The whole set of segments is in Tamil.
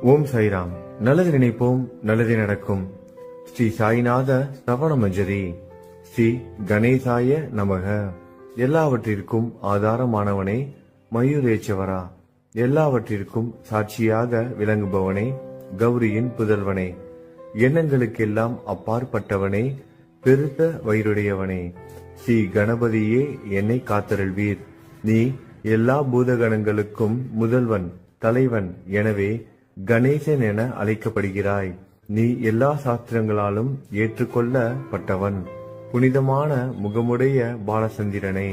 ஓம் சாய்ராம். நல்லது நினைப்போம், நல்லது நடக்கும். ஸ்ரீ சாய்நாத ஸ்ரவண மஞ்சரி. ஸ்ரீ கணேசாய நமக. எல்லாவற்றிற்கும் ஆதாரமானவனே, மயூரேச்சவரா, எல்லாவற்றிற்கும் சாட்சியாக விளங்குபவனே, கௌரியின் புதல்வனே, எண்ணங்களுக்கெல்லாம் அப்பாற்பட்டவனே, பெருத்த வயிறுடையவனே, ஸ்ரீ கணபதியே என்னை காத்தருள்வீர். நீ எல்லா பூதகணங்களுக்கும் முதல்வன், தலைவன். எனவே கணேசன் என அழைக்கப்படுகிறாய். நீ எல்லா சாஸ்திரங்களாலும் ஏற்றுக்கொள்ளப்பட்டவன். புனிதமான முகமுடைய பாலசந்திரனே,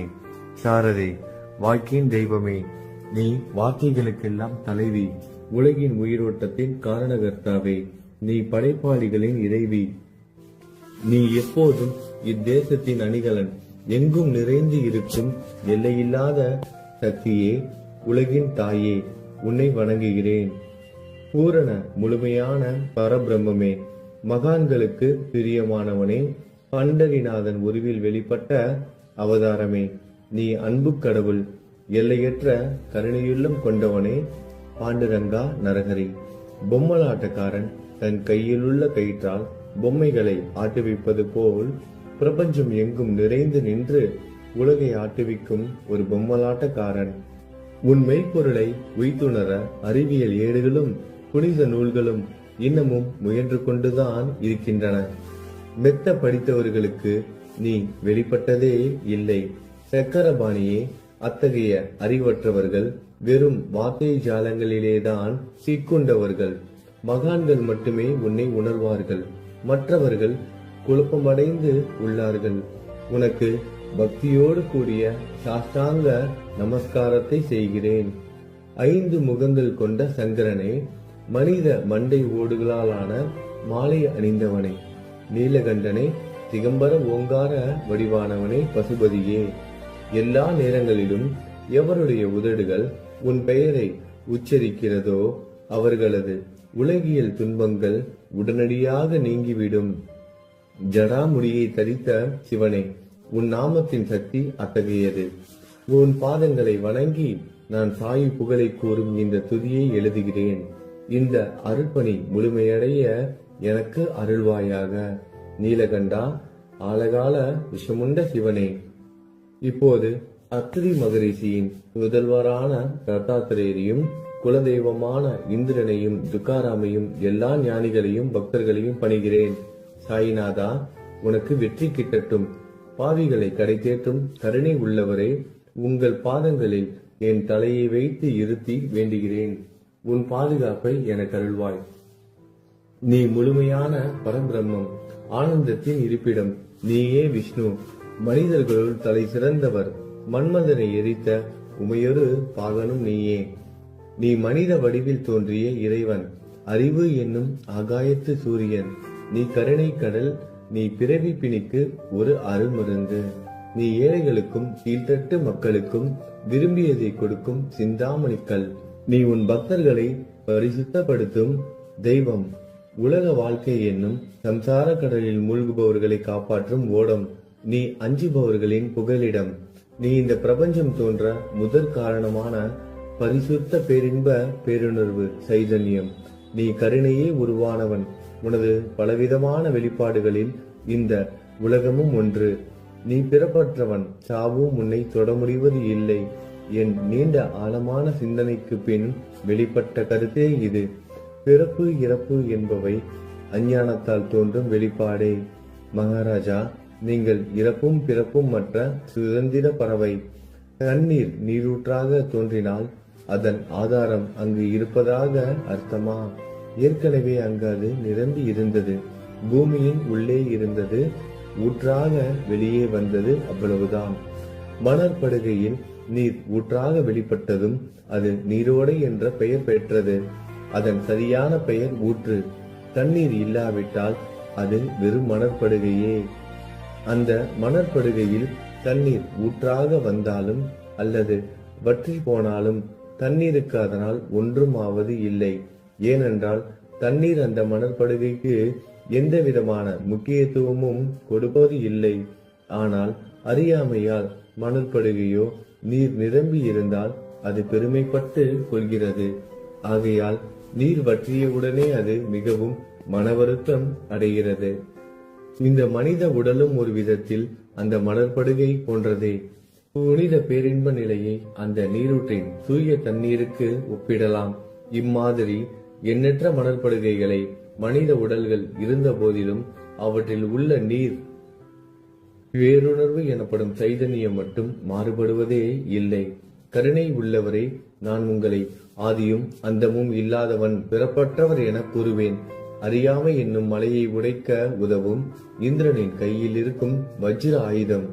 சாரதே, வாக்கின் தெய்வமே, நீ வார்த்தைகளுக்கெல்லாம் தலைவி, உலகின் உயிரோட்டத்தின் காரணகர்த்தாவே, நீ படைப்பாளிகளின் இறைவி, நீ எப்போதும் இத்தேசத்தின் அணிகலன், எங்கும் நிறைந்து இருக்கும் எல்லையில்லாத சக்தியே, உலகின் தாயே, உன்னை வணங்குகிறேன். பூரண முழுமையான பரபிரம்மே, மகான்களுக்கு பிரியமானவனே, பண்டரிநாதன் உருவில் வெளிப்பட்ட அவதாரமே, நீ அன்பு கடவுள், எல்லையற்ற கருணையுள்ளம் கொண்டவனே, பாண்டுரங்கா நரகரி. பொம்மலாட்டக்காரன் தன் கையிலுள்ள கயிற்றால் பொம்மைகளை ஆட்டுவிப்பது போல் பிரபஞ்சம் எங்கும் நிறைந்து நின்று உலகை ஆட்டுவிக்கும் ஒரு பொம்மலாட்டக்காரன். உன் மெய்ப்பொருளை உய்த்துணர அறிவியல் ஏடுகளும் புனித நூல்களும் இன்னமும் முயன்று கொண்டுதான் இருக்கின்றன. மெத்த படித்தவர்களுக்கு நீ வெளிப்பட்டதே இல்லை. சக்கரபாணியே, அத்தகைய அறிவற்றவர்கள் வெறும் வார்த்தை ஜாலங்களிலேதான் சிக்குண்டவர்கள். மகான்கள் மட்டுமே உன்னை உணர்வார்கள். மற்றவர்கள் குழப்பமடைந்து உள்ளார்கள். உனக்கு பக்தியோடு கூடிய சாஷ்டாங்க நமஸ்காரத்தை செய்கிறேன். 5 முகங்கள் கொண்ட சங்கரனே, மனித மண்டை ஓடுகளாலான மாலை அணிந்தவனே, நீலகண்டனே, திகம்பர ஓங்கார வடிவானவனே, பசுபதியே, எல்லா நேரங்களிலும் எவருடைய உதடுகள் உன் பெயரை உச்சரிக்கிறதோ அவர்களது உலகியல் துன்பங்கள் உடனடியாக நீங்கிவிடும். ஜடாமுடியை தரித்த சிவனே, உன் நாமத்தின் சக்தி அத்தகையது. உன் பாதங்களை வணங்கி நான் சாயி புகழை கூறும் இந்த துதியை எழுதுகிறேன். இந்த அருட்பணி முழுமையடைய எனக்கு அருள்வாயாக. நீலகண்டா, ஆலகால விஷமுண்ட சிவனே. இப்போது அத்திரி மகரிஷியின் முதல்வரான தத்தாத்திரேயரையும் குலதெய்வமான இந்திரனையும் துக்காராமையும் எல்லா ஞானிகளையும் பக்தர்களையும் பணிகிறேன். சாயிநாதா, உனக்கு வெற்றி கிட்டட்டும். பாவிகளை கடை தேற்றும் கருணை உள்ளவரே, உங்கள் பாதங்களில் என் தலையை வைத்து இருத்தி வேண்டுகிறேன். உன் பாதுகாப்பை எனக்கு அருள்வாய். நீ முழுமையான பரபிரம்மம், ஆனந்தத்தின் இருப்பிடம். நீயே விஷ்ணு, மனிதர்களுள் தலை சிறந்தவர். மன்மதனை எரித்த உமையொரு பாகனும் நீயே. நீ மனித வடிவில் தோன்றிய இறைவன், அறிவு என்னும் ஆகாயத்து சூரியன். நீ கருணை கடல், நீ பிறவி பிணிக்கு ஒரு அருமருந்து. நீ ஏழைகளுக்கும் கீழ்த்தட்டு மக்களுக்கும் விரும்பியதை கொடுக்கும் சிந்தாமணிக்கல். நீ உன் பக்தர்களை பரிசுத்தப்படுத்தும் தெய்வம். உலக வாழ்க்கை என்னும் சம்சார கடலில் மூழ்குபவர்களை காப்பாற்றும் ஓடம். நீ அஞ்சுபவர்களின் புகலிடம். நீ இந்த பிரபஞ்சம் தோன்ற முதற் காரணமான பரிசுத்த பேரின்ப பேருணர்வு சைதன்யம். நீ கருணையே உருவானவன். உனது பலவிதமான வெளிப்பாடுகளில் இந்த உலகமும் ஒன்று. நீ பிறப்பற்றவன், சாவும் உன்னை தொட முடிவது இல்லை. என் நீண்ட ஆழமான சிந்தனைக்கு பின் வெளிப்பட்ட கருத்தே இது. பிறப்பு இறப்பு என்பவை அஞ்ஞானத்தால் தோன்றும் வெளிப்பாடே. மகாராஜா, நீங்கள் இறப்பும் பிறப்பும் மற்ற சுதந்திர பறவை. தண்ணீர் நீரூற்றாக தோன்றினால் அதன் ஆதாரம் அங்கு இருப்பதாக அர்த்தமா? ஏற்கனவே அங்கு அது நிரம்பி இருந்தது. பூமியின் உள்ளே இருந்தது, ஊற்றாக வெளியே வந்தது, அவ்வளவுதான். மணற்படுகையில் நீர் ஊற்றாக வெளிப்பட்டதும் அது நீரோடை என்ற பெயர் பெற்றது. அதன் சரியான பெயர் ஊற்று. தண்ணீர் இல்லாவிட்டால் அது வெறும் மணற்படுகையே. அந்த மணற்படுகையில் தண்ணீர் ஊற்றாக வந்தாலும் அல்லது வற்றி போனாலும் தண்ணீருக்கு அதனால் ஒன்றும் ஆவது இல்லை. ஏனென்றால் தண்ணீர் அந்த மணற்படுகைக்கு எந்த விதமான முக்கியத்துவமும் கொடுப்பது இல்லை. ஆனால் அறியாமையால் மணற்படுகையோ நீர் நிரம்பி இருந்தால் அது பெருமைப்பட்டு கொள்கிறது. ஆகையால் நீர் வற்றியவுடனே அது மிகவும் மனவருத்தம் அடைகிறது. இந்த மனித உடலும் ஒரு விதத்தில் அந்த மணற்படுகை போன்றதே. புனித பேரின்ப நிலையை அந்த நீரூற்றின் தூய தண்ணீருக்கு ஒப்பிடலாம். இம்மாதிரி எண்ணற்ற மணற்படுகைகளை மனித உடல்கள் இருந்த போதிலும் அவற்றில் உள்ள நீர் பேருணர்வு எனப்படும் சைதன்யம் மட்டும் மாறுபடுவதே இல்லை. கருணை உள்ளவரே, நான் உங்களை ஆதியும் அந்தமும் இல்லாதவன், பிறப்பற்றவர் என கூறுவேன். அறியாமை என்னும் மலையை உடைக்க உதவும் இந்திரனின் கையில் இருக்கும் வஜ்ர ஆயுதம்.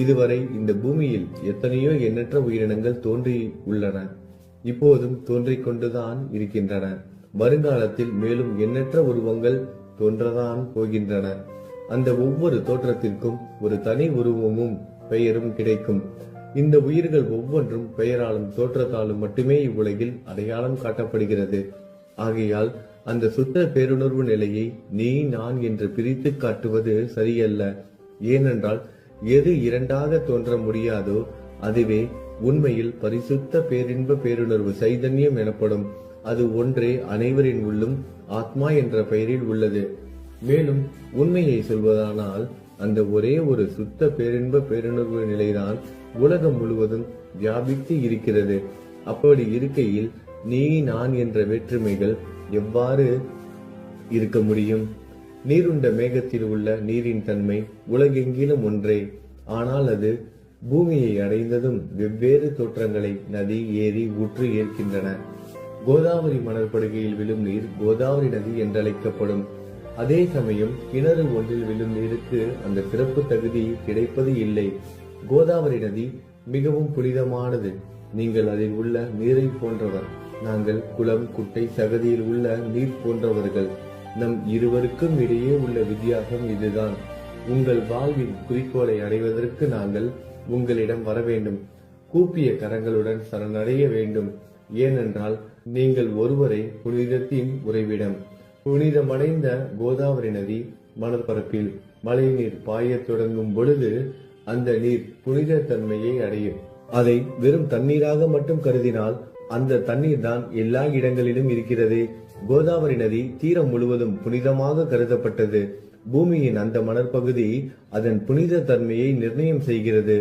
இதுவரை இந்த பூமியில் எத்தனையோ எண்ணற்ற உயிரினங்கள் தோன்றி உள்ளன, இப்போதும் தோன்றிக் கொண்டுதான் இருக்கின்றன. வருங்காலத்தில் மேலும் எண்ணற்ற உருவங்கள் தோன்றதான் போகின்றன. அந்த ஒவ்வொரு தோற்றத்திற்கும் ஒரு தனி உருவமும் பெயரும் கிடைக்கும். இந்த உயிர்கள் ஒவ்வொன்றும் பெயராலும் தோற்றத்தாலும் மட்டுமே இவ்வுலகில் அடையாளம் காட்டப்படுகிறது. ஆகையால் அந்த சுத்த பேருணர்வு நிலையை நீ நான் என்று பிரித்து காட்டுவது சரியல்ல. ஏனென்றால் எது இரண்டாக தோன்ற முடியாதோ அதுவே உண்மையில் பரிசுத்த பேரின்ப பேருணர்வு சைதன்யம் எனப்படும். அது ஒன்றே அனைவரின் உள்ளும் ஆத்மா என்ற பெயரில் உள்ளது. மேலும் உண்மையை சொல்வதானால் அந்த ஒரே ஒரு சுத்த பேரின்ப பேருணர்வு நிலைதான் உலகம் முழுவதும் வியாபித்து இருக்கிறது. அப்படி இருக்கையில் நீ நான் என்ற வேற்றுமைகள் எவ்வாறு இருக்க முடியும்? நீருண்ட மேகத்தில் உள்ள நீரின் தன்மை உலகெங்கிலும் ஒன்றே. ஆனால் அது பூமியை அடைந்ததும் வெவ்வேறு தோற்றங்களை நதி, ஏரி, ஊற்று ஏற்கின்றன. கோதாவரி மணற்படுகையில் விழும் நீர் கோதாவரி நதி என்றழைக்கப்படும். அதே சமயம் கிணறு ஒன்றில் விழும் நீருக்கு அந்த சிறப்பு தகுதி கிடைப்பது இல்லை. கோதாவரி நதி மிகவும் புனிதமானது. நீங்கள் அதில் உள்ள நீரை போன்றவர். நாங்கள் குளம், குட்டை, சகதியில் உள்ள நீர் போன்றவர்கள். நம் இருவருக்கும் இடையே உள்ள வித்தியாசம் இதுதான். உங்கள் வாழ்வின் குறிக்கோளை அடைவதற்கு நாங்கள் உங்களிடம் வர வேண்டும். கூப்பிய கரங்களுடன் சரணடைய வேண்டும். ஏனென்றால் நீங்கள் ஒருவரை புனிதத்தின் உறைவிடம். புனிதமடைந்த கோதாவரி நதி மணற்பரப்பில் மழை நீர் பாயத் தொடங்கும் பொழுது அந்த நீர் புனித தன்மையை அடையும். அதை வெறும் தண்ணீராக மட்டும் கருதினால் அந்த தண்ணீர் தான் எல்லா இடங்களிலும் இருக்கிறது. கோதாவரி நதி தீரம் முழுவதும் புனிதமாக கருதப்பட்டது. பூமியின் அந்த மணற்பகுதி அதன் புனித தன்மையை நிர்ணயம் செய்கிறது.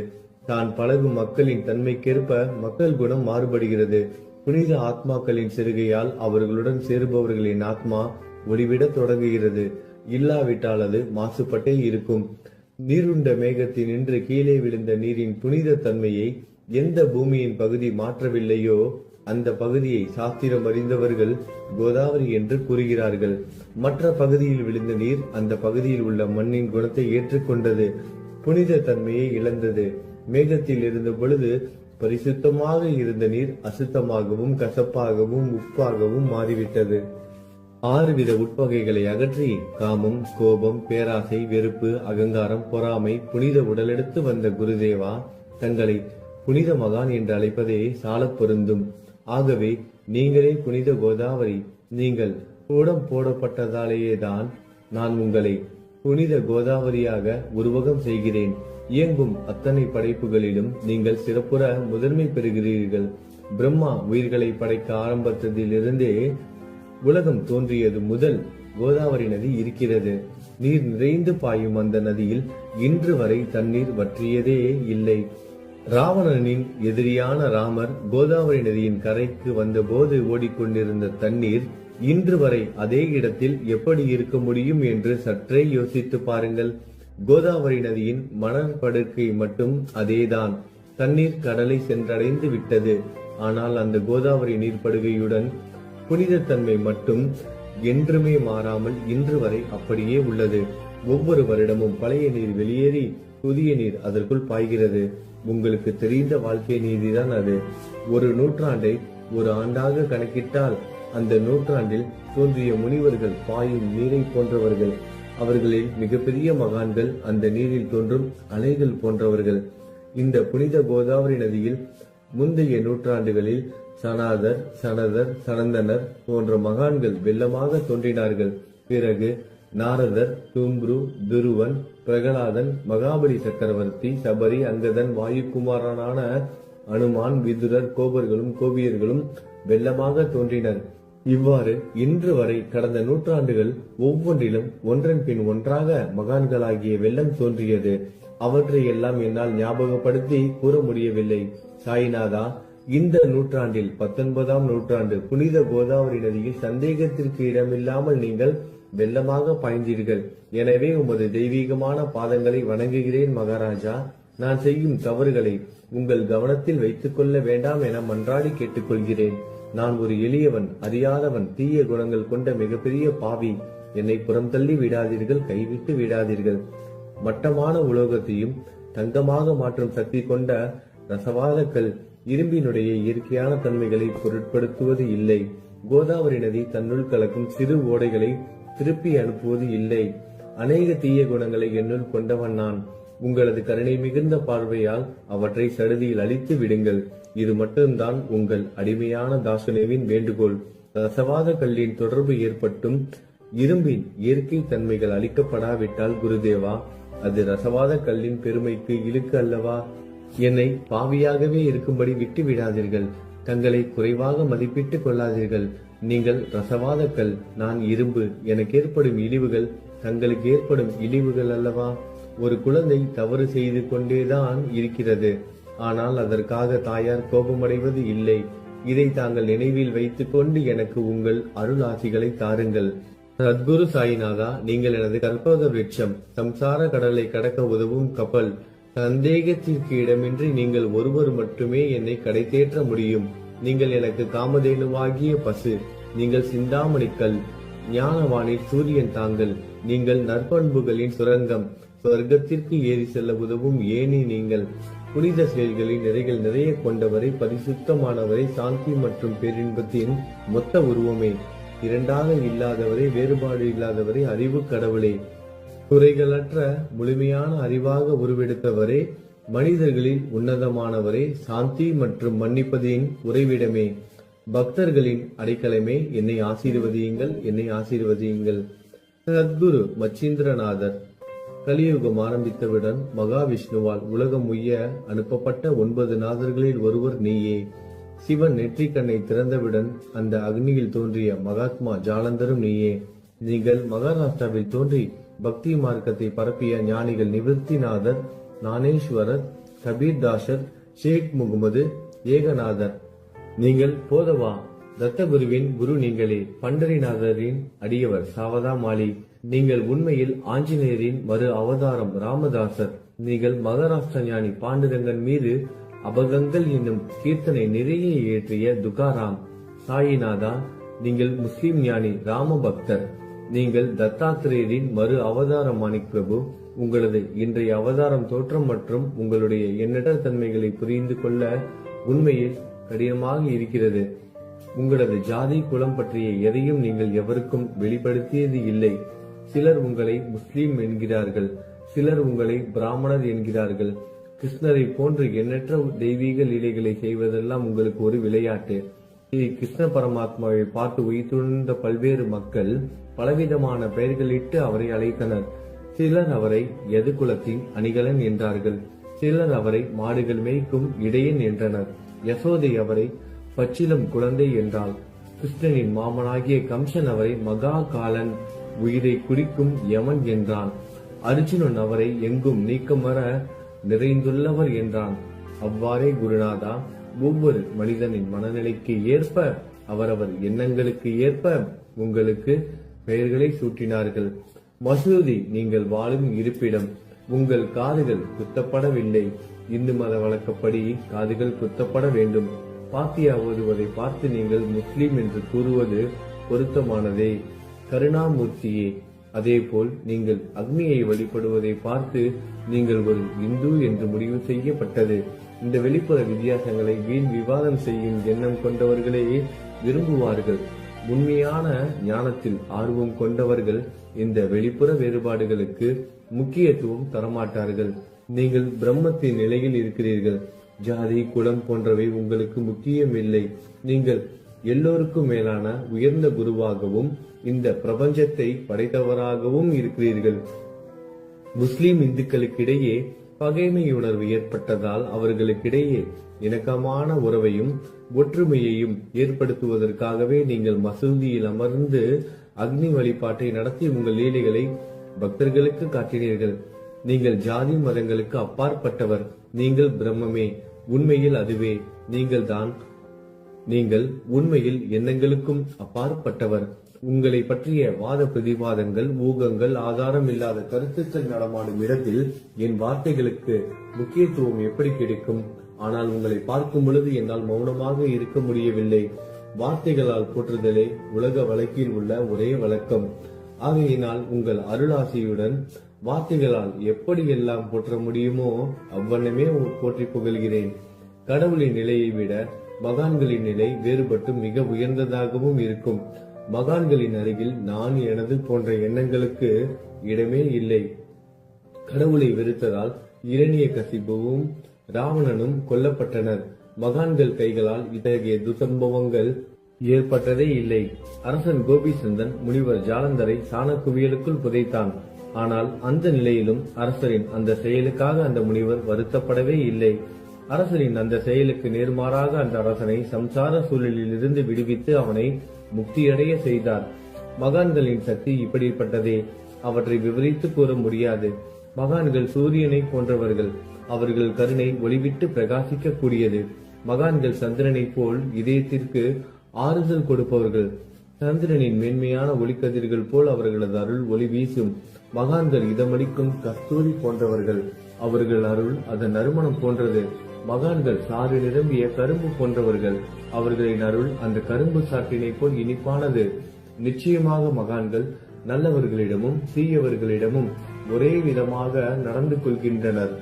தான் பழகும் மக்களின் தன்மைக்கேற்ப மக்கள் குணம் மாறுபடுகிறது. புனித ஆத்மாக்களின் செருகையால் அவர்களுடன் சேருபவர்களின் ஆத்மா ஒளிவிட தொடங்குகிறது. இல்லாவிட்டால் அது மாசுபட்டே இருக்கும். நீருண்ட மேகத்தில் நின்று கீழே விழுந்த நீரின் புனித தன்மையை எந்த பூமியின் பகுதி மாற்றவில்லையோ அந்த பகுதியை சாஸ்திரம் அறிந்தவர்கள் கோதாவரி என்று கூறுகிறார்கள். மற்ற பகுதியில் விழுந்த நீர் அந்த பகுதியில் உள்ள மண்ணின் குணத்தை ஏற்றுக்கொண்டது, புனித தன்மையை இழந்தது. மேகத்தில் இருந்த பொழுது பரிசுத்தமாக இருந்த நீர் அசுத்தமாகவும் கசப்பாகவும் உப்பாகவும் மாறிவிட்டது. 6 வித உட்பகைகளை அகற்றி காமம், கோபம், பேராசை, வெறுப்பு, அகங்காரம், பொறாமை புனித உடலெடுத்து வந்த குருதேவா தங்களை புனித மகான் என்று அழைப்பதே சாலப் பொருந்தும். ஆகவே நீங்களே புனித கோதாவரி. நீங்கள் கூடம் போடப்பட்டதாலேயேதான் நான் உங்களை புனித கோதாவரியாக உருவகம் செய்கிறேன். இயங்கும் அத்தனை படைப்புகளிலும் நீங்கள் சிறப்புற முதன்மை பெறுகிறீர்கள். பிரம்மா உயிர்களை படைக்க ஆரம்பித்ததிலிருந்தே உலகம் தோன்றியது முதல் கோதாவரி நதி இருக்கிறது. நீர் நிறைந்து பாயும் அந்த நதியில் இன்று வரை தண்ணீர் வற்றியதே இல்லை. ராவணனின் எதிரியான ராமர் கோதாவரி நதியின் கரைக்கு வந்தபோது ஓடிக்கொண்டிருந்த தண்ணீர் இன்று வரை அதே இடத்தில் எப்படி இருக்க முடியும் என்று சற்றே யோசித்து பாருங்கள். கோதாவரி நதியின் மணற்படுக்கை மட்டும் அதேதான். தண்ணீர் கடலை சென்றடைந்து விட்டது. ஆனால் அந்த கோதாவரி நீர்ப்படுகையுடன் புனிதத்தன்மை மட்டும் என்றுமே மாறாமல் இன்று வரை அப்படியே உள்ளது. ஒவ்வொரு வருடமும் பழைய நீர் வெளியேறி புதிய நீர் அதற்குள் பாய்கிறது. உங்களுக்கு தெரிந்த வாழ்க்கை நீதிதான் அது. ஒரு நூற்றாண்டை ஒரு ஆண்டாக கணக்கிட்டால் அந்த நூற்றாண்டில் தோன்றிய முனிவர்கள் பாயும் நீரை போன்றவர்கள். அவர்களில் மிகப்பெரிய மகான்கள் அந்த நீரில் தோன்றும் அலைகள் போன்றவர்கள். இந்த புனித கோதாவரி நதியில் முந்தைய நூற்றாண்டுகளில் சனாதர், சனதர், சனந்தனர் போன்ற மகான்கள் வெள்ளமாக தோன்றினார்கள். பிறகு நாரதர், தும்ரு, துருவன், பிரகலாதன், மகாபலி சக்கரவர்த்தி, சபரி, அங்கதன், வாயுகுமாரனான அனுமான், விதுரர், கோபர்களும் கோபியர்களும் வெள்ளமாக தோன்றினர். இவ்வாறு இன்று வரை கடந்த நூற்றாண்டுகள் ஒவ்வொன்றிலும் ஒன்றன் பின் ஒன்றாக மகான்களாகிய வெள்ளம் தோன்றியது. அவற்றை எல்லாம் என்னால் ஞாபகப்படுத்தி கூற முடியவில்லை. சாய்நாதா, இந்த நூற்றாண்டில் 19ஆம் நூற்றாண்டு புனித கோதாவரி நதியில் சந்தேகத்திற்கு இடமில்லாமல் நீங்கள் வெள்ளமாக பாய்ந்தீர்கள். எனவே உமது தெய்வீகமான பாதங்களை வணங்குகிறேன் மகாராஜா. நான் செய்யும் தவறுகளை உங்கள் கவனத்தில் வைத்துக் கொள்ள வேண்டாம் என மன்றாடி கேட்டுக்கொள்கிறேன். நான் ஒரு எளியவன், அறியாதவன், தீய குணங்கள் கொண்ட மிகப்பெரிய பாவி. என்னை புறம் தள்ளி விடாதீர்கள், கைவிட்டு விடாதீர்கள். மட்டமான உலோகத்தையும் தங்கமாக மாற்றும் சக்தி கொண்ட ரசவாதக்கல் இரும்பினுடைய இயற்கையான தன்மைகளை பொருட்படுத்துவது இல்லை. கோதாவரி நதி தன்னுள் கலக்கும் சிறு ஓடைகளை திருப்பி அனுப்புவது இல்லை. அநேக தீய குணங்களை என்னுள் கொண்டவன் நான். உங்களது கருணை மிகுந்த பார்வையால் அவற்றை சடுதியில் அழித்து விடுங்கள். இது மட்டும்தான் உங்கள் அடிமையான தாசனேவின் வேண்டுகோள். ரசவாத கல்லின் தொடர்பு ஏற்பட்டும் இரும்பின் இயற்கை தன்மைகள் அளிக்கப்படாவிட்டால் குருதேவா, அது ரசவாத கல்லின் பெருமைக்கு இழுக்கு அல்லவா? என்னை பாவியாகவே இருக்கும்படி விட்டு விடாதீர்கள். தங்களை குறைவாக மதிப்பிட்டுக் கொள்ளாதீர்கள். நீங்கள் ரசவாத கல், நான் இரும்பு. எனக்கு ஏற்படும் இழிவுகள் தங்களுக்கு ஏற்படும் இழிவுகள் அல்லவா? ஒரு குழந்தை தவறு செய்து கொண்டேதான் இருக்கிறது. ஆனால் அதற்காக தாயார் கோபமடைவது இல்லை. இதை தாங்கள் நினைவில் வைத்துக் கொண்டு எனக்கு உங்கள் அருள் ஆசிகளை தாருங்கள். சத்குரு சாய்நாதா, நீங்கள் எனது கற்பக விருட்சம், சம்சார கடலை கடக்க உதவும் கப்பல். சந்தேகத்திற்கு இடமின்றி நீங்கள் ஒருவர் மட்டுமே என்னை கடை தேற்ற முடியும். நீங்கள் எனக்கு காமதேனுவாகிய பசு. நீங்கள் சிந்தாமணிக்கல், ஞானவானில் சூரியன் தாங்கள். நீங்கள் நற்பண்புகளின் சுரங்கம், சொர்க்கத்திற்கு ஏறி செல்ல உதவும் ஏணி நீங்கள். புனித செயல்களின் நிறைகள் நிறைய கொண்டவரை, பரிசுத்தமானவரை, சாந்தி மற்றும் பேரின்பத்தின் மொத்த உருவமே, இரண்டாக இல்லாதவரை, வேறுபாடு இல்லாதவரை, அறிவு கடவுளே, குறைகளற்ற முழுமையான அறிவாக உருவெடுத்தவரே, மனிதர்களில் உன்னதமானவரே, சாந்தி மற்றும் மன்னிப்பதின் உறைவிடமே, பக்தர்களின் அடைக்கலமே, என்னை ஆசீர்வதியுங்கள், என்னை ஆசீர்வதியுங்கள். சத்குரு மச்சீந்திரநாதர். கலியுகம் ஆரம்பித்தவுடன் மகாவிஷ்ணுவால் உலகம் உய்ய அனுப்பப்பட்ட 9 நாதர்களில் ஒருவர் நீயே. சிவன் நெற்றிக்கண்ணை திறந்தவுடன் அந்த அக்னியில் தோன்றிய மகாத்மா ஜாலந்தரும் நீயே. நீங்கள் மகாராஷ்டிராவில் தோன்றி பக்தி மார்க்கத்தை பரப்பிய ஞானிகள் நிவர்த்திநாதர், ஞானேஸ்வரர், கபீர்தாசர், ஷேக் முகமது, ஏகநாதர். நீங்கள் போதவா தத்தகுருவின் குரு நீங்களே. பண்டரிநாதரின் அடியவர் சாவதா மாலி. நீங்கள் உண்மையில் ஆஞ்சநேயரின் மறு அவதாரம் ராமதாசர். நீங்கள் மகாராஷ்டிர ஞானி பாண்டுரங்கன் மீது அபகங்கள் என்னும் கீர்த்தனை நிறைய இயற்றிய துகாராம். சாயிநாதா, நீங்கள் முஸ்லிம் ஞானி ராம பக்தர். நீங்கள் தத்தாத்திரேயரின் மறு அவதாரம் மாணிக் பிரபு. உங்களது இன்றைய அவதாரம் தோற்றம் மற்றும் உங்களுடைய எண்ணற்ற தன்மைகளை புரிந்து கொள்ள உண்மையில் கடினமாக இருக்கிறது. உங்களது ஜாதி குலம் பற்றிய எதையும் நீங்கள் எவருக்கும் வெளிப்படுத்தியது இல்லை. சிலர் உங்களை முஸ்லிம் என்கிறார்கள், சிலர் உங்களை பிராமணர் என்கிறார்கள். கிருஷ்ணரை போன்று எண்ணற்ற தெய்வீக லீலைகளை செய்வதெல்லாம் உங்களுக்கு ஒரு விளையாட்டு. கிருஷ்ண பரமாத்மாவை பார்த்து உயிர்த்துணர்ந்த பல்வேறு மக்கள் பலவிதமான பெயர்களிட்டு அவரை அழைத்தனர். சிலர் அவரை யதுகுலத்தின் அணிகலன் என்றார்கள். சிலர் அவரை மாடுகள் மேய்க்கும் இடையன் என்றனர். யசோதை அவரை பச்சிலம் குழந்தை என்றாள். கிருஷ்ணனின் மாமனாகிய கம்சன் அவரை மகா காலன், உயிரை குடிக்கும் யமன் என்றான். அர்ஜுனன் அவரை எங்கும் நீக்கமர நிறைந்துள்ளவர் என்றான். அவ்வாறே குருநாதா, ஒவ்வொரு மனிதனின் மனநிலைக்கு ஏற்ப, அவரவர் எண்ணங்களுக்கு ஏற்ப உங்களுக்கு பெயர்களை சூட்டினார்கள். மசூதி நீங்கள் வாழும் இருப்பிடம். உங்கள் காதுகள் குத்தப்படவில்லை. இந்து மத வழக்கப்படி காதுகள் குத்தப்பட வேண்டும். பாத்தியா ஓதுவதை பார்த்து நீங்கள் முஸ்லிம் என்று கூறுவது பொருத்தமானதே. கருணாமூர்த்தியே, அதேபோல் நீங்கள் அக்னியை வழிபடுவதை பார்த்து நீங்கள் ஒரு இந்து என்று முடிவு செய்யப்பட்டது. இந்த வெளிப்புற வித்தியாசங்களை வீண் விவாதம் செய்யும் எண்ணம் கொண்டவர்களே விரும்புவார்கள். உண்மையான ஞானத்தில் ஆர்வம் கொண்டவர்கள் இந்த வெளிப்புற வேறுபாடுகளுக்கு முக்கியத்துவம் தரமாட்டார்கள். நீங்கள் பிரம்மத்தின் நிலையில் இருக்கிறீர்கள். ஜாதி குலம் போன்றவை உங்களுக்கு முக்கியம் இல்லை. நீங்கள் எல்லோருக்கும் மேலான உயர்ந்த குருவாகவும் இந்த பிரபஞ்சத்தை படைத்தவராகவும் இருக்கிறீர்கள். முஸ்லிம் இந்துக்களுக்கிடையே பகைமை உணர்வு ஏற்பட்டதால் அவர்களுக்கிடையே இணக்கமான உறவையும் ஒற்றுமையையும் ஏற்படுத்துவதற்காகவே நீங்கள் மசூதியில் அமர்ந்து அக்னி வழிபாட்டை நடத்தி உங்கள் லீலைகளை பக்தர்களுக்கு காட்டினீர்கள். நீங்கள் ஜாதி மதங்களுக்கு அப்பாற்பட்டவர். நீங்கள் பிரம்மமே. உண்மையில் அதுவே நீங்கள் உண்மையில் எண்ணங்களுக்கும் அப்பாற்பட்டவர். உங்களை பற்றிய வாத பிரதிவாதங்கள், ஊகங்கள், ஆதாரம் இல்லாத கருத்துக்கள் நடமாடும் இடத்தில் என் வார்த்தைகளுக்கு முக்கியத்துவம் எப்படி கிடைக்கும்? ஆனால் உங்களை பார்க்கும் பொழுது என்னால் மௌனமாக இருக்க முடியவில்லை. வார்த்தைகளால் போற்றுதலே உலக வழக்கில் உள்ள ஒரே வழக்கம். ஆகையினால் உங்கள் அருளாசியுடன் வார்த்தைகளால் எப்படியெல்லாம் போற்ற முடியுமோ அவ்வண்ணமே போற்றி புகழ்கிறேன். கடவுளின் நிலையை விட மகான்களின் நிலை வேறுபட்டு மிக உயர்ந்ததாகவும் இருக்கும். மகான்களின் அருகில் நான் எனது போன்ற எண்ணங்களுக்கு இடமே இல்லை. கடவுளை வெறுத்ததால் இரணியகசிபுவும் ராவணனும் கொல்லப்பட்டனர். மகான்கள் கைகளால் இத்தகைய துசம்பவங்கள் ஏற்பட்டதே இல்லை. அரசன் கோபிசந்தன் முனிவர் ஜாலந்தரை சாணக்குவியலுக்குள் புதைத்தான். ஆனால் அந்த நிலையிலும் அரசரின் அந்த செயலுக்காக அந்த முனிவர் வருத்தப்படவே இல்லை. அரசரின் அந்த செயலுக்கு நேர்மாறாக அந்த அரசனை சம்சார சூழலில் இருந்து விடுவித்து அவனை முக்தியடைய செய்தார். மகான்களின் சக்தி இப்படிப்பட்டதே. அவற்றை விவரித்து கூற முடியாது. மகான்கள் சூரியனை போன்றவர்கள். அவர்கள் கருணை ஒளிவிட்டு பிரகாசிக்க கூடியது. மகான்கள் சந்திரனை போல் இதயத்திற்கு ஆறுதல் கொடுப்பவர்கள். சந்திரனின் மென்மையான ஒளிக்கதிர்கள் போல் அவர்களது அருள் ஒளி வீசும். மகான்கள் இதமளிக்கும் கஸ்தூரி போன்றவர்கள். அவர்கள் அருள் அதன் நறுமணம் போன்றது. மகான்கள் சாறு நிரம்பிய கரும்பு போன்றவர்கள். அவர்களின் அருள் அந்த கரும்பு சாற்றினை போல் இனிப்பானது. நிச்சயமாக மகான்கள் நல்லவர்களிடமும் தீயவர்களிடமும் ஒரே விதமாக நடந்து கொள்கின்றனர்.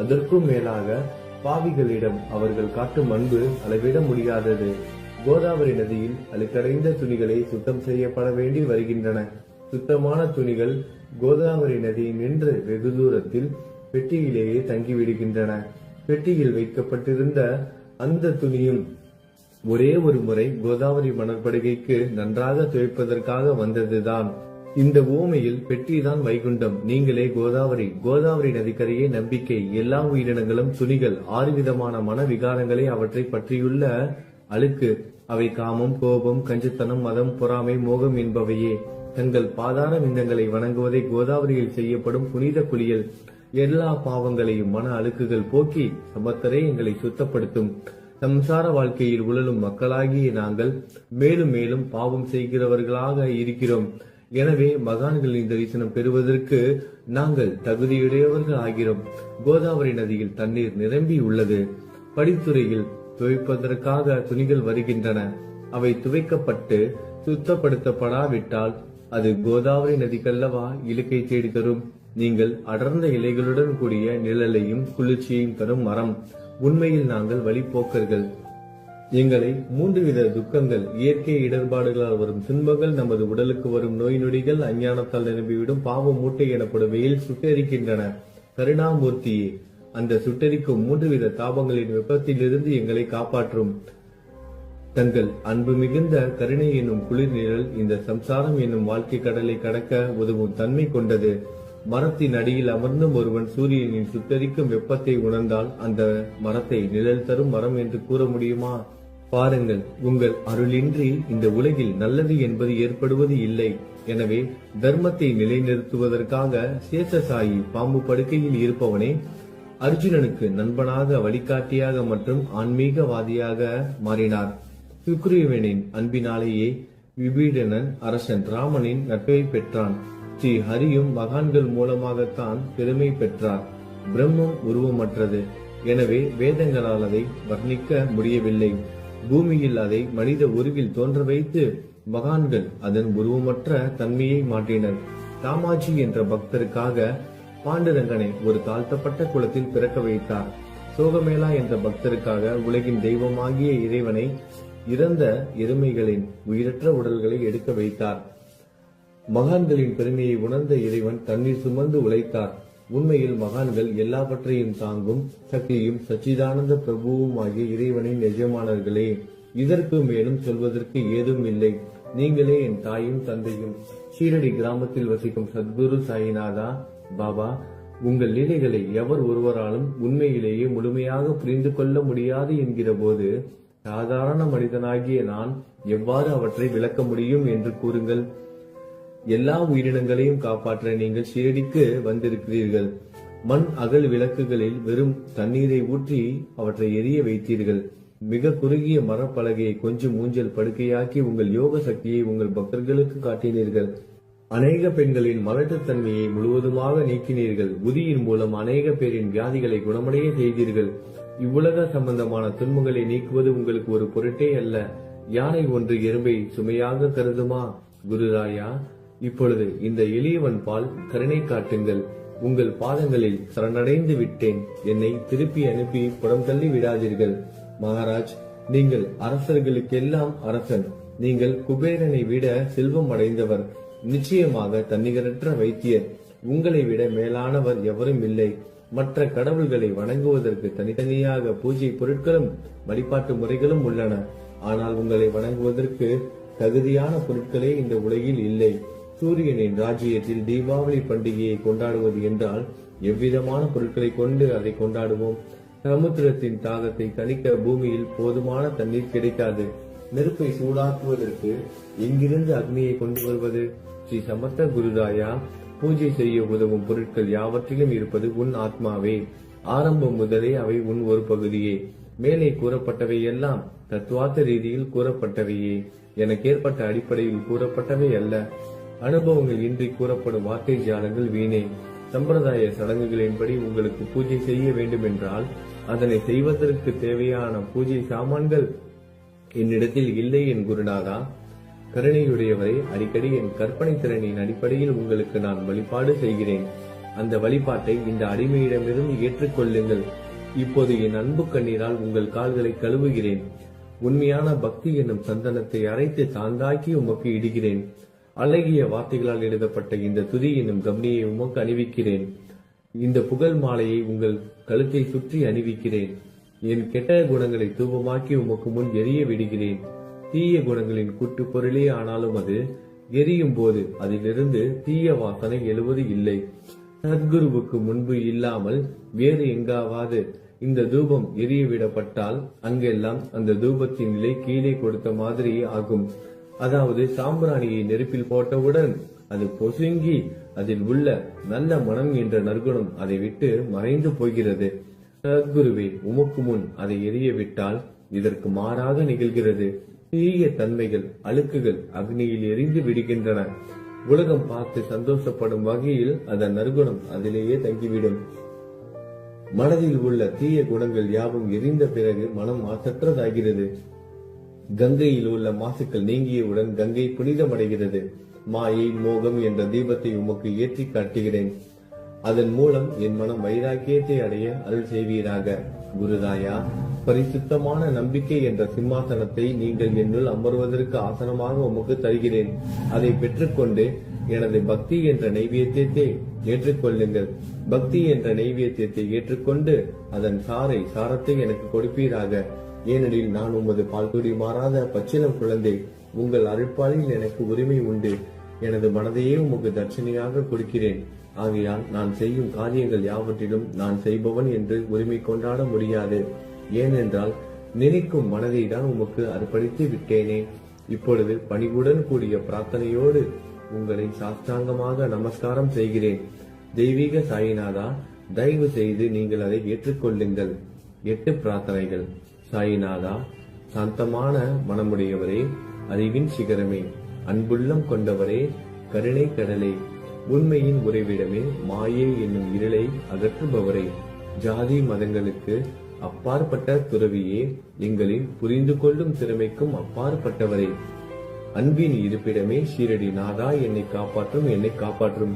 அதற்கும் மேலாக பாவிகளிடம் அவர்கள் காட்டும் அன்பு அளவிட முடியாதது. கோதாவரி நதியில் அழுக்கடைந்த துணிகளை சுத்தம் செய்யப்பட வேண்டி வருகின்றன. சுத்தமான துணிகள் கோதாவரி நதியில் நின்று வெகு தூரத்தில் பெட்டியிலேயே தங்கிவிடுகின்றன. பெட்டியில் வைக்கப்பட்டிருந்த அந்த துணியும் ஒரே ஒரு முறை கோதாவரி மணற்படுகைக்கு நன்றாக துவைப்பதற்காக வந்ததுதான். இந்த ஓமையில் பெட்டிதான் வைகுண்டம், நீங்களே கோதாவரி. கோதாவரி நதிக்கரையே நம்பிக்கை. எல்லா உயிரினங்களும் துணிகள். 6 விதமான மன விகாரங்களை அவற்றை பற்றியுள்ள அழுக்கு. அவை காமம், கோபம், கஞ்சுத்தனம், மதம், பொறாமை, மோகம் என்பவையே. தங்கள் பாதார விந்தங்களை வணங்குவதை கோதாவரியில் செய்யப்படும் புனித குளியல் எல்லா பாவங்களையும் மன அழுக்குகள் போக்கி சமத்தரே எங்களை சுத்தப்படுத்தும். சம்சார வாழ்க்கையில் உழலும் மக்களாகிய நாங்கள் மேலும் மேலும் பாவம் செய்கிறவர்களாக இருக்கிறோம். எனவே மகான்களின் தரிசனம் பெறுவதற்கு நாங்கள் தகுதியுடையவர்கள் ஆகிறோம். கோதாவரி நதியில் தண்ணீர் நிரம்பி உள்ளது. படித்துறையில் துவைப்பதற்காக துணிகள் வருகின்றன. அவை துவைக்கப்பட்டு சுத்தப்படுத்தப்படாவிட்டால் அது கோதாவரி நதிக்கல்லவா இலக்கை தேடி தரும். நீங்கள் அடர்ந்த இலைகளுடன் கூடிய நிழலையும் குளிர்ச்சியையும் தரும் மரம். உண்மையில் நாங்கள் வழிபோக்கர்கள். எங்களை 3 வித துக்கங்கள், இயற்கை இடர்பாடுகளால் வரும் துன்பங்கள், நமது உடலுக்கு வரும் நோய் நொடிகள், அஞ்ஞானத்தால் நிரம்பிவிடும் பாவ மூட்டை எனப்படுவையில் சுட்டெரிக்கின்றன. கருணாமூர்த்தியே, அந்த சுட்டெரிக்கும் 3 வித தாபங்களின் வெப்பத்திலிருந்து எங்களை காப்பாற்றும். தங்கள் அன்பு மிகுந்த கருணை என்னும் குளிர் நிழல் இந்த சம்சாரம் என்னும் வாழ்க்கை கடலை கடக்க உதவும் தன்மை கொண்டது. மரத்தின் அடியில் அமர்ந்தும் ஒருவன் சூரியனின் சுட்டரிக்கும் வெப்பத்தை உணர்ந்தால் அந்த மரத்தை நிழல் தரும் மரம் என்று கூற முடியுமா? பாருங்கள், உங்கள் அருளின்றி இந்த உலகில் நல்லது என்பது ஏற்படுவது இல்லை. எனவே தர்மத்தை நிலைநிறுத்துவதற்காக சேஷசாயி பாம்பு படுக்கையில் இருப்பவனே அர்ஜுனனுக்கு நண்பனாக, வழிகாட்டியாக மற்றும் ஆன்மீகவாதியாக மாறினார். சுக்ரீவனின் அன்பினாலேயே விபீடனன் அரசன் ராமனின் நட்பை பெற்றான். ஸ்ரீ ஹரியும் மகான்கள் மூலமாகத்தான் பெருமை பெற்றார். பிரம்மம் உருவமற்றது. எனவே வேதங்களால் அதை வர்ணிக்க முடியவில்லை. பூமியில் அதை மனித உருவில் தோன்ற வைத்து மகான்கள் அதன் உருவமற்ற தன்மையை மாற்றினர். தாமாஜி என்ற பக்தருக்காக பாண்டுரங்கனை ஒரு தாழ்த்தப்பட்ட குளத்தில் பிறக்க வைத்தார். சோகமேளா என்ற பக்தருக்காக உலகின் தெய்வமாகிய இறைவனை இறந்த எருமைகளின் உயிரற்ற உடல்களை எடுக்க வைத்தார். மகான்களின் பெருமையை உணர்ந்த இறைவன் தண்ணீர் சுமந்து உழைத்தார். உண்மையில் மகான்கள் எல்லாவற்றையும் தாங்கும் சக்தியும் சச்சிதானந்த பிரபுவும் ஆகிய இறைவனின் எஜமானர்களே. இதற்கு மேலும் சொல்வதற்கு ஏதும் இல்லை. நீங்களே என் தாயும் தந்தையும். ஷீரடி கிராமத்தில் வசிக்கும் சத்குரு சாயிநாதா பாபா, உங்கள் லீலைகளை எவர் ஒருவராலும் உண்மையிலேயே முழுமையாக புரிந்து கொள்ள முடியாது என்கிற போது சாதாரண மனிதனாகிய நான் எவ்வாறு அவற்றை விளக்க முடியும் என்று கூறுங்கள். எல்லா உயிரினங்களையும் காப்பாற்ற நீங்கள் ஷீரடிக்கு வந்திருக்கிறீர்கள். மண் அகல் விளக்குகளில் வெறும் தண்ணீரை ஊற்றி அவற்றை எரிய வைத்தீர்கள். மிக குறுகிய மரப்பலகையை கொஞ்சம் ஊஞ்சல் படுக்கையாக்கி உங்கள் யோக சக்தியை உங்கள் பக்தர்களுக்கு காட்டினீர்கள். அநேக பெண்களின் மலட்டுத்தன்மையை முழுவதுமாக நீக்கினீர்கள். உதியின் மூலம் அநேக பேரின் வியாதிகளை குணமடைய செய்தீர்கள். இவ்வுலக சம்பந்தமான துன்பங்களை நீக்குவது உங்களுக்கு ஒரு பொருட்டே அல்ல. யானை ஒன்று எறும்பை சுமையாக கருதுமா? குருராயா, இப்பொழுது இந்த எளியவன் பால் கருணை காட்டுங்கள். உங்கள் பாதங்களில் சரணடைந்து விட்டேன். என்னை திருப்பி அனுப்பி புறம் தள்ளி விடாதீர்கள். மகாராஜ், நீங்கள் அரசர்களுக்கெல்லாம் அரசன். நீங்கள் குபேரனை விட செல்வம் அடைந்தவர். நிச்சயமாக தன்னிகரற்ற வைத்தியர். உங்களை விட மேலானவர் எவரும் இல்லை. மற்ற கடவுள்களை வணங்குவதற்கு தனித்தனியாக பூஜை பொருட்களும் வழிபாட்டு முறைகளும் உள்ளன. ஆனால் உங்களை வணங்குவதற்கு தகுதியான பொருட்களே இந்த உலகில் இல்லை. சூரியனின் ராஜ்யத்தில் தீபாவளி பண்டிகையை கொண்டாடுவது என்றால் எவ்விதமான பொருட்களை கொண்டு அதை கொண்டாடுவோம்? சமுத்திரத்தின் தாகத்தை தணிக்க பூமியில் போதுமான தண்ணீர் கிடைக்காது. நெருப்பை சூடாக்குவதற்கு எங்கிருந்து அக்னியை கொண்டு வருவது? ஸ்ரீ சமர்த்த குருராயா, பூஜை செய்ய உதவும் பொருட்கள் யாவற்றிலும் இருப்பது உன் ஆத்மாவே. ஆரம்பம் முதலே அவை உன் ஒரு பகுதியே. மேலே கூறப்பட்டவை எல்லாம் தத்துவார்த்த ரீதியில் கூறப்பட்டவையே. எனக்கு ஏற்பட்ட அடிப்படையில் கூறப்பட்டவை அல்ல. அனுபவங்கள் இன்றி கூறப்படும் வார்த்தை ஜாலங்கள் வீணே. சம்பிரதாய சடங்குகளின்படி உங்களுக்கு பூஜை செய்ய வேண்டும் என்றால் அதனை செய்வதற்கு தேவையான பூஜை சாமான்கள் என்னிடத்தில் இல்லை என் குருநாதா. கருணையுடையவரை, அடிக்கடி என் கற்பனை திறனின் அடிப்படையில் உங்களுக்கு நான் வழிபாடு செய்கிறேன். அந்த வழிபாட்டை இந்த அடிமையிடமிருந்து ஏற்றுக்கொள்ளுங்கள். இப்போது என் அன்பு கண்ணீரால் உங்கள் கால்களை கழுவுகிறேன். உண்மையான பக்தி என்னும் சந்தனத்தை அரைத்து தாந்தாக்கி உமக்கு இடுகிறேன். அழகிய வார்த்தைகளால் எழுதப்பட்ட இந்த துதி என்னும் கம்னியை உமக்கு அணிவிக்கிறேன். இந்த புகழ் மாலையை உங்கள் கழுத்தை சுற்றி அணிவிக்கிறேன். என் கெட்ட குணங்களை தூபமாக்கி உமக்கு முன் எரிய விடுகிறேன். தீய குணங்களின் கூட்டு பொருளே ஆனாலும் அது எரியும் போது அதிலிருந்து தீய வாசனை எழுவது இல்லை. சத்குருவுக்கு முன்பு இல்லாமல் வேறு எங்காவது இந்த தூபம் எரியவிடப்பட்டால் அங்கெல்லாம் அந்த தூபத்தின் நிலை கீழே கொடுத்த மாதிரி ஆகும். அதாவது சாம்பிராணியை நெருப்பில் போட்டவுடன் அது பொசுங்கி அதில் உள்ள நல்ல மனம் என்ற நற்குணம் அதை விட்டு மறைந்து போகிறது. சத்குருவே, உமக்கு முன் அதை எரிய விட்டால் இதற்கு மாறாக நிகழ்கிறது. தீய தன்மைகள், அழுக்குகள் அக்னியில் எரிந்து விடுகின்றன. உலகம் பார்த்து சந்தோஷப்படும் வகையில் அதன் நற்குணம் அதிலேயே தங்கிவிடும். மனதில் உள்ள தீய குணங்கள் யாவும் எரிந்த பிறகு மனம் மாசற்றதாகிறது. கங்கையில் உள்ள மாசுக்கள் நீங்கியவுடன் கங்கை புனிதமடைகிறது. மாயை, மோகம் என்ற தீபத்தை உமக்கு ஏற்றி காட்டுகிறேன். அதன் மூலம் என் மனம் வைராக்கியத்தை அடைய அருள் செய்வீராக. குருராயா, பரிசுத்தமான நம்பிக்கை என்ற சிம்மாசனத்தை நீங்கள் என்னுள் அமர்வதற்கு ஆசனமாக உமக்கு தருகிறேன். அதை பெற்றுக்கொண்டு எனது பக்தி என்ற நைவேத்தியத்தை ஏற்றுக்கொள்ளுங்கள். பக்தி என்ற நைவேத்தியத்தை ஏற்றுக்கொண்டு அதன் சாரத்தை எனக்கு கொடுப்பீராக. ஏனெனில் நான் உமது பால்குடி மாறாத பச்சிலம் குழந்தை. உங்கள் அருட்பாலில் எனக்கு உரிமை உண்டு. எனது மனதையே உமக்கு தட்சணையாக கொடுக்கிறேன். ஆகையால் நான் செய்யும் காரியங்கள் யாவற்றிலும் நான் செய்பவன் என்று உரிமை கொண்டாட முடியாது. ஏனென்றால் நினைக்கும் மனதை தான் உமக்கு அர்ப்பணித்து விட்டேனே. இப்பொழுது பணிவுடன் கூடிய பிரார்த்தனையோடு உங்களை சாஷ்டாங்கமாக நமஸ்காரம் செய்கிறேன். தெய்வீக சாயிநாதா, தயவு செய்து நீங்கள் அதை ஏற்றுக்கொள்ளுங்கள். 8 பிரார்த்தனைகள். சாயிநாதா, சாந்தமான மனமுடையவரே, அறிவின் சிகரமே, அன்புள்ளம் கொண்டவரே, கருணை கடலே, உண்மையின் உறைவிடமே, மாயை என்னும் இருளை அகற்றுபவரே, ஜாதி மதங்களுக்கு அப்பாற்பட்ட துறவியே, எங்களின் புரிந்து கொள்ளும் திறமைக்கும் அப்பாற்பட்டவரே, அன்பின் இருப்பிடமே, ஷீரடி நாதா, என்னை காப்பாற்றும்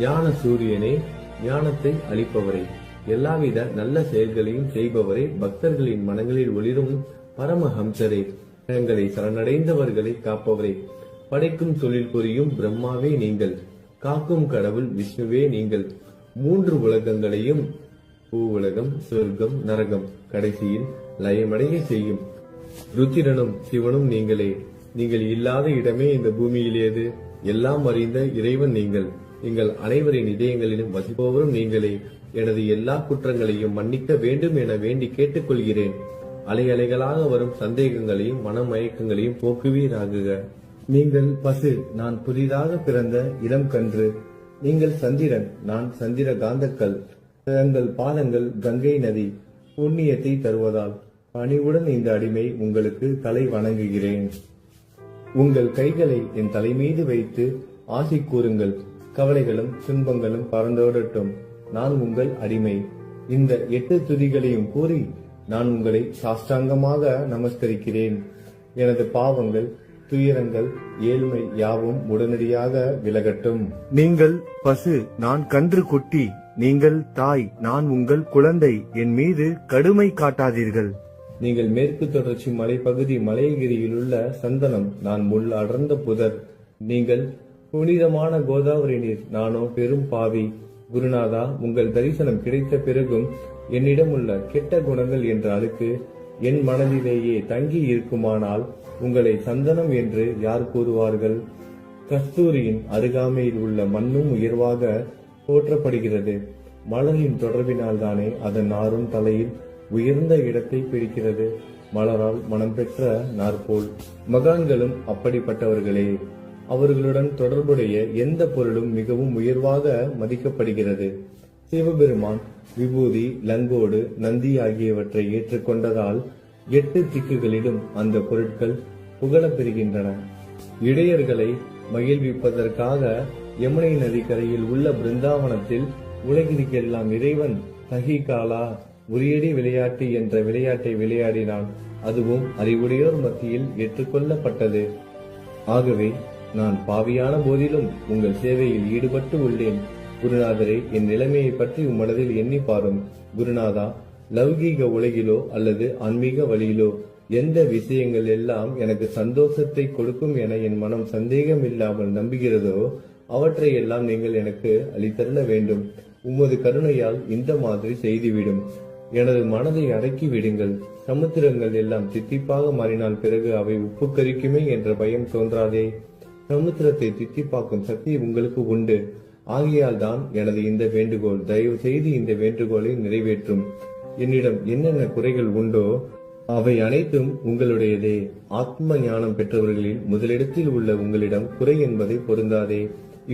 ஞான சூரியனே, ஞானத்தை அளிப்பவரே, எல்லாவித நல்ல செயல்களையும் செய்பவரே, பக்தர்களின் மனங்களில் ஒளிரும் பரமஹம்சரே, எங்களை சரணடைந்தவர்களை காப்பவரே, படைக்கும் தொழில் புரியும் பிரம்மாவே நீங்கள், காக்கும் கடவுள் விஷ்ணுவே நீங்கள், 3 உலகங்களையும், பூவுலகம், சொர்க்கம், நரகம், கடைசியில் லயமடைய செய்யும் ருத்திரனும் சிவனும் நீங்களே. நீங்கள் இல்லாத இடமே இந்த பூமியில் ஏது? எல்லாம் அறிந்த இறைவன் நீங்கள். எங்கள் அனைவரின் இதயங்களிலும் வசிப்பவரும் நீங்களே. எனது எல்லா குற்றங்களையும் மன்னிக்க வேண்டும் என வேண்டி கேட்டுக்கொள்கிறேன். அலை அலைகளாக வரும் சந்தேகங்களையும் மனமயக்கங்களையும் போக்குவீராகுக. நீங்கள் பசு, நான் புதிதாக பிறந்த இளம் கன்று. நீங்கள் சந்திரன், நான் சந்திர காந்தக்கல். தங்கள் பாதங்கள் கங்கை நதி, புண்ணியத்தை தருவதால் பணிவுடன் இந்த அடிமை உங்களுக்கு தலை வணங்குகிறேன். உங்கள் கைகளை என் தலை மீது வைத்து ஆசி கூறுங்கள். கவலைகளும் துன்பங்களும் பறந்தோடட்டும். நான் உங்கள் அடிமை. இந்த 8 துதிகளையும் கூறி நான் உங்களை சாஷ்டாங்கமாக நமஸ்கரிக்கிறேன். எனது பாவங்கள், துயரங்கள், ஏழ்மை யாவும் உடனடியாக விலகட்டும். நீங்கள் பசு, நான் கன்று குட்டி. நீங்கள் தாய், நான் உங்கள் குழந்தை. என் மீது கடுமை காட்டாதீர்கள். நீங்கள் மேற்கு தொடர்ச்சி மலைப்பகுதி மலையகிரியில் உள்ள சந்தனம், நான் முள் அடர்ந்த புதர். நீங்கள் புனிதமான கோதாவரி நீர், நானோ பெரும் பாவி. குருநாதா, உங்கள் தரிசனம் கிடைத்த பிறகும் என்னிடம் உள்ள கெட்ட குணங்கள் என்ற அழுக்கு என் மனதிலேயே தங்கி இருக்குமானால் உங்களை சந்தனம் என்று யார் கூறுவார்கள்? கஸ்தூரியின் அருகாமையில் உள்ள மண்ணும் உயர்வாக போற்றப்படுகிறது. மலரின் தொடர்பினால் தானே அதன் நாரும் தலையில் உயர்ந்த இடத்தை பிடிக்கிறது. மலரால் மனம் பெற்ற நாற்போல் மகான்களும் அப்படிப்பட்டவர்களே. அவர்களுடன் தொடர்புடைய எந்த பொருளும் மிகவும் உயர்வாக மதிக்கப்படுகிறது. சிவபெருமான் விபூதி, லங்கோடு, நந்தி ஆகியவற்றை ஏற்றுக்கொண்டதால் 8 திக்குகளிலும் அந்த பொருட்கள் புகழப் பெறுகின்றன. இடையர்களை மகிழ்விப்பதற்காக யமுனை நதிக்கரையில் உள்ள பிருந்தாவனத்தில் உலகிற்கெல்லாம் இறைவன் தகிகாலா உரியடி விளையாட்டு என்ற விளையாட்டை விளையாடினான். அதுவும் அறிவுடையோர் மத்தியில் ஏற்றுக்கொள்ளப்பட்டது. ஆகவே நான் பாவியான போதிலும் உங்கள் சேவையில் ஈடுபட்டு உள்ளேன். குருநாதரே, என் நிலைமையை பற்றி உம்மனதில் எண்ணி பாரும். குருநாதா, லௌகீக உலகிலோ அல்லது ஆன்மீக வழியிலோ எந்த விஷயங்கள் எல்லாம் எனக்கு சந்தோஷத்தை கொடுக்கும் என என் மனம் சந்தேகம் இல்லாமல் நம்புகிறதோ அவற்றை எல்லாம் நீங்கள் எனக்கு அளித்தருள வேண்டும். உமது கருணையால் இந்த மாதிரி செய்துவிடும். எனது மனதை அடக்கி விடுங்கள். சமுத்திரங்கள் எல்லாம் தித்திப்பாக மாறினால் பிறகு அவை உப்பு கரிக்குமே என்ற பயம் தோன்றாதே. சமுத்திரத்தை தித்திப்பாக்கும் சக்தி உங்களுக்கு உண்டு. ஆகையால் தான் எனது இந்த வேண்டுகோள். தயவு செய்து இந்த வேண்டுகோளை நிறைவேற்றும். என்னிடம் என்னென்ன குறைகள் உண்டோ அவை அனைத்தும் உங்களுடையதே. ஆத்ம ஞானம் பெற்றவர்களில் முதலிடத்தில் உள்ள உங்களிடம் குறை என்பதை பொருந்தாதே.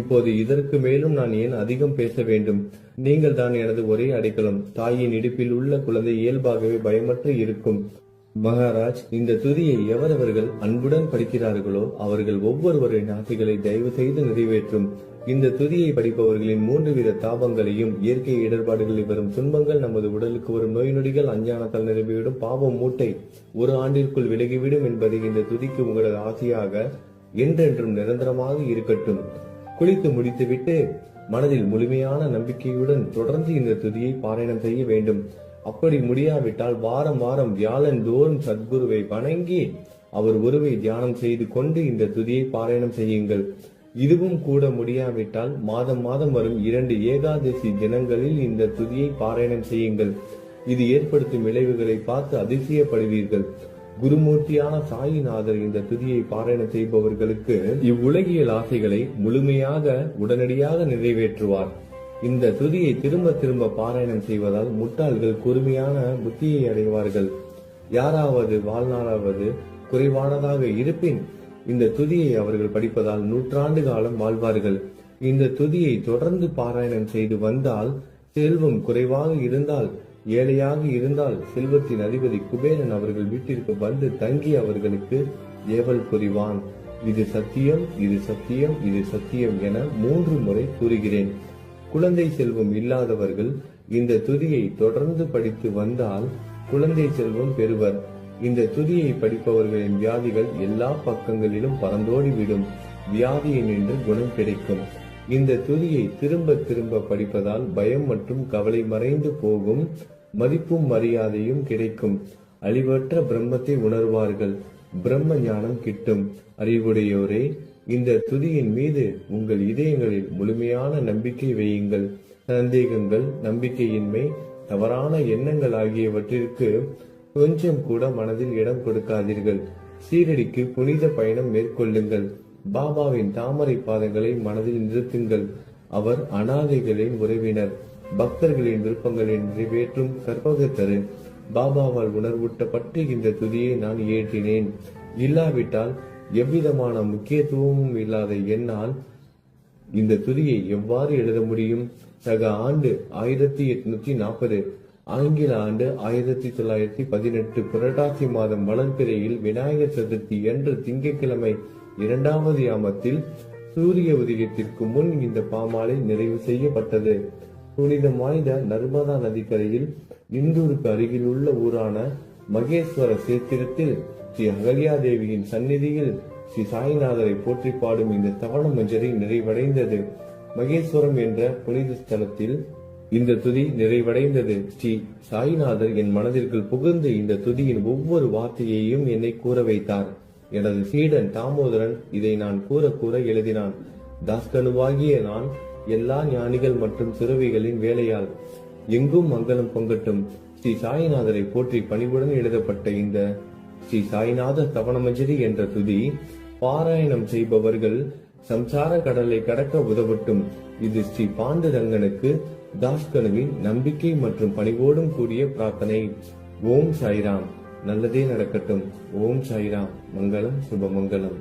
இப்போது இதற்கு மேலும் நான் ஏன் அதிகம் பேச வேண்டும்? நீங்கள் தான் எனது ஒரே அடைக்கலம். தாயின் இடுப்பில் உள்ள குழந்தை இயல்பாகவே பயமற்று இருக்கும். மகாராஜ், இந்த துதியை எவரவர்கள் அன்புடன் படிக்கிறார்களோ அவர்கள் ஒவ்வொருவரின் ஆசைகளை தயவு செய்து நிறைவேற்றும். இந்த துதியை படிப்பவர்களின் 3 வித தாபங்களையும், இயற்கை இடர்பாடுகளில் வரும் துன்பங்கள், நமது உடலுக்கு வரும் நோய் நொடிகள், அஞ்ஞானத்தால் நிரம்பிவிடும் பாவம் மூட்டை 1 ஆண்டிற்குள் விலகிவிடும் என்பதை இந்த துதிக்கு உங்களது ஆசையாக என்றென்றும் நிரந்தரமாக இருக்கட்டும். குளித்து முடித்துவிட்டு மனதில் முழுமையான நம்பிக்கையுடன் தொடர்ந்து இந்த துதியை பாராயணம் செய்ய வேண்டும். அப்படி முடியாவிட்டால் வாரம் வாரம் வியாழன் தோறும் சத்குருவை வணங்கி அவர் உருவை தியானம் செய்து கொண்டு இந்த துதியை பாராயணம் செய்யுங்கள். இதுவும் கூட முடியாவிட்டால் மாதம் மாதம் வரும் 2 ஏகாதசி தினங்களில் இந்த துதியை பாராயணம் செய்யுங்கள். இது ஏற்படுத்தும் விளைவுகளை பார்த்து அதிசயப்படுவீர்கள். குருமூர்த்தியான சாயிநாதர் இந்த துதியை பாராயணம் செய்பவர்களுக்கு இவ்வுலகியல் ஆசைகளை முழுமையாக உடனடியாக நிறைவேற்றுவார். இந்த துதியை திரும்ப திரும்ப பாராயணம் செய்வதால் முட்டாள்கள் கூர்மையான புத்தியை அடைவார்கள். யாராவது வாழ்நாளாவது குறைவானதாக இருப்பின் இந்த துதியை அவர்கள் படிப்பதால் 100 ஆண்டு காலம் வாழ்வார்கள். இந்த துதியை தொடர்ந்து பாராயணம் செய்து வந்தால், செல்வம் குறைவாக இருந்தால், ஏழையாக இருந்தால், செல்வத்தின் அதிபதி குபேரன் அவர்கள் வீட்டிற்கு வந்து தங்கி அவர்களுக்கு ஏவல் புரிவான். இது சத்தியம், இது சத்தியம், இது சத்தியம் என 3 முறை கூறுகிறேன். குழந்தை செல்வம் இல்லாதவர்கள் இந்த துதியை தொடர்ந்து படித்து வந்தால் குழந்தை செல்வம் பெறுவர். இந்த துதியை படிப்பவர்களின் வியாதிகள் எல்லா பக்கங்களிலும் பறந்தோடிவிடும். வியாதியை நின்று குணம் கிடைக்கும். இந்த துதியை திரும்ப திரும்ப படிப்பதால் பயம் மற்றும் கவலை மறைந்து போகும். மதிப்பும் மரியாதையும் கிடைக்கும். அழிவற்ற பிரம்மத்தை உணர்வார்கள். பிரம்ம ஞானம் கிட்டும். அறிவுடையோரே, இந்த துதியின் மீது உங்கள் இதயங்களில் முழுமையான நம்பிக்கை வையுங்கள். சந்தேகங்கள், நம்பிக்கையின்மை, தவறான எண்ணங்கள் ஆகியவற்றிற்கு கொஞ்சம் கூட மனதில் இடம் கொடுக்காதீர்கள். சீரடிக்கு புனித பயணம் மேற்கொள்ளுங்கள். பாபாவின் தாமரை பாதங்களை மனதில் நிறுத்துங்கள். அவர் அனாதைகளின் உறவினர், பக்தர்களின் விருப்பங்களை நிறைவேற்றும் கற்பகத்தரு. பாபாவால் உணர்வூட்டப்பட்டு இந்த துதியை நான் இயற்றினேன். இல்லாவிட்டால் எவ்விதமான முக்கியத்துவமும் இல்லாத என்னால் இந்த துதியை எவ்வாறு எழுத முடியும்? சக ஆண்டு 1840, ஆங்கில ஆண்டு 1918 புரட்டாசி மாதம் வளர்பிறையில் விநாயகர் சதுர்த்தி என்று திங்கட்கிழமை 2வது யாமத்தில் சூரிய உதயத்திற்கு முன் இந்த பாமாலை நிறைவு செய்யப்பட்டது. புனிதம் வாய்ந்த நர்மதா நதிக்கரையில் இந்தூருக்கு அருகில் உள்ள ஊரான மகேஸ்வர சேத்திரத்தில் ஸ்ரீ அகல்யாதேவியின் சந்நிதியில் ஸ்ரீ சாய்நாதரை போற்றி பாடும் இந்த தவண மஞ்சரி நிறைவடைந்தது. மகேஸ்வரம் என்ற புனித ஸ்தலத்தில் இந்த துதி நிறைவடைந்தது. ஸ்ரீ சாய்நாதர் என் மனதிற்குள் புகுந்து இந்த துதியின் ஒவ்வொரு வார்த்தையையும் என்னை கூற வைத்தார். எனது சீடன் தாமோதரன் இதை நான் கூற எழுதினான். தாஸ்கனுவாகிய நான் எல்லா ஞானிகள் மற்றும் துறவிகளின் வேலையால் எங்கும் மங்களம் பொங்கட்டும். ஸ்ரீ சாய்நாதரை போற்றி பணிவுடன் எழுதப்பட்ட இந்த ஸ்ரீ சாய்நாத தவணமஞ்சரி என்ற துதி பாராயணம் செய்பவர்கள் சம்சார கடலை கடக்க உதவட்டும். இது ஸ்ரீ பாண்டுரங்கனுக்கு தாஸ்கனுவின் நம்பிக்கை மற்றும் பணிவோடும் கூடிய பிரார்த்தனை. ஓம் சாய்ராம். நல்லதே நடக்கட்டும். ஓம் சாய்ராம். மங்களம் சுபமங்கலம்.